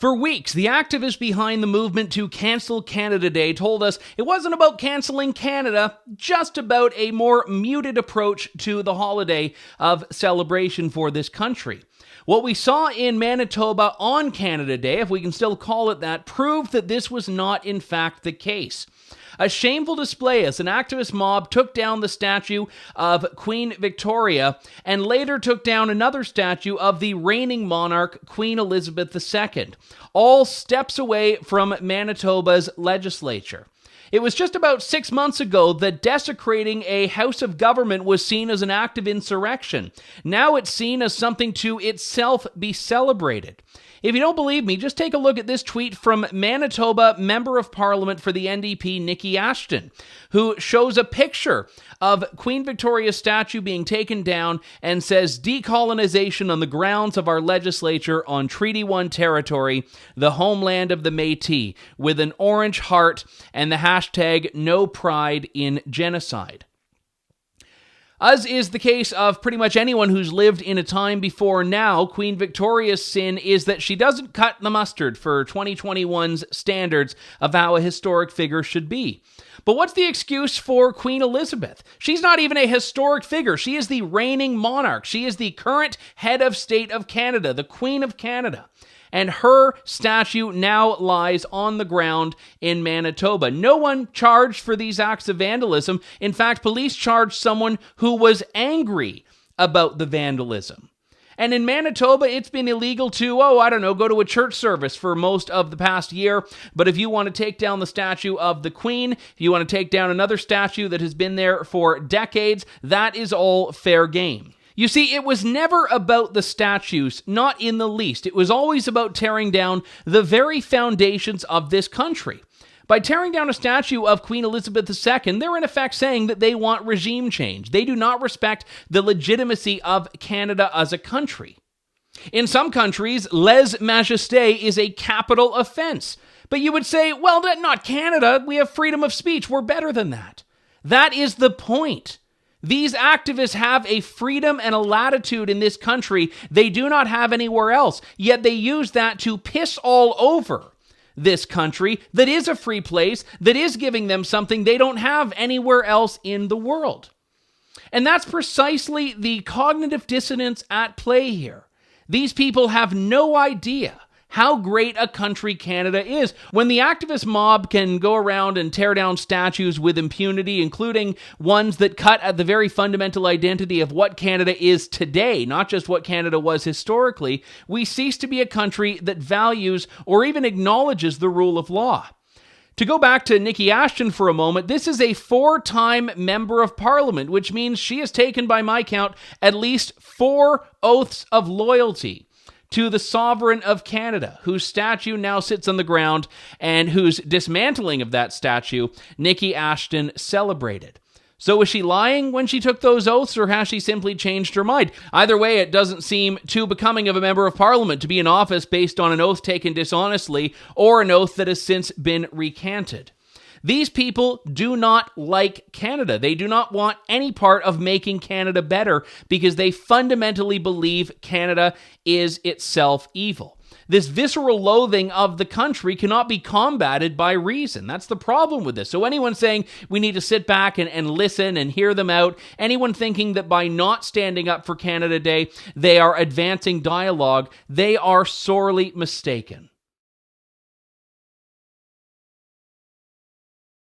For weeks, the activists behind the movement to cancel Canada Day told us it wasn't about canceling Canada, just about a more muted approach to the holiday of celebration for this country. What we saw in Manitoba on Canada Day, if we can still call it that, proved that this was not in fact the case. A shameful display as an activist mob took down the statue of Queen Victoria and later took down another statue of the reigning monarch, Queen Elizabeth II, all steps away from Manitoba's legislature. It was just about 6 months ago that desecrating a house of government was seen as an act of insurrection. Now it's seen as something to itself be celebrated. If you don't believe me, just take a look at this tweet from Manitoba Member of Parliament for the NDP, Niki Ashton, who shows a picture of Queen Victoria's statue being taken down and says, "Decolonization on the grounds of our legislature on Treaty 1 territory, the homeland of the Métis," with an orange heart and the hashtag "No Pride in Genocide." As is the case of pretty much anyone who's lived in a time before now, Queen Victoria's sin is that she doesn't cut the mustard for 2021's standards of how a historic figure should be. But what's the excuse for Queen Elizabeth? She's not even a historic figure. She is the reigning monarch. She is the current head of state of Canada, the Queen of Canada. And her statue now lies on the ground in Manitoba. No one charged for these acts of vandalism. In fact, police charged someone who was angry about the vandalism. And in Manitoba, it's been illegal to, go to a church service for most of the past year. But if you want to take down the statue of the Queen, if you want to take down another statue that has been there for decades, that is all fair game. You see, it was never about the statues, not in the least. It was always about tearing down the very foundations of this country. By tearing down a statue of Queen Elizabeth II, they're in effect saying that they want regime change. They do not respect the legitimacy of Canada as a country. In some countries, lèse-majesté is a capital offense. But you would say, well, not Canada. We have freedom of speech. We're better than that. That is the point. These activists have a freedom and a latitude in this country they do not have anywhere else, yet they use that to piss all over this country that is a free place, that is giving them something they don't have anywhere else in the world. And that's precisely the cognitive dissonance at play here. These people have no idea how great a country Canada is. When the activist mob can go around and tear down statues with impunity, including ones that cut at the very fundamental identity of what Canada is today, not just what Canada was historically, we cease to be a country that values or even acknowledges the rule of law. To go back to Niki Ashton for a moment, this is a 4-time Member of Parliament, which means she has taken, by my count, at least 4 oaths of loyalty to the Sovereign of Canada, whose statue now sits on the ground and whose dismantling of that statue Niki Ashton celebrated. So was she lying when she took those oaths, or has she simply changed her mind? Either way, it doesn't seem too becoming of a Member of Parliament to be in office based on an oath taken dishonestly or an oath that has since been recanted. These people do not like Canada. They do not want any part of making Canada better because they fundamentally believe Canada is itself evil. This visceral loathing of the country cannot be combated by reason. That's the problem with this. So anyone saying we need to sit back and listen and hear them out, anyone thinking that by not standing up for Canada Day, they are advancing dialogue, they are sorely mistaken.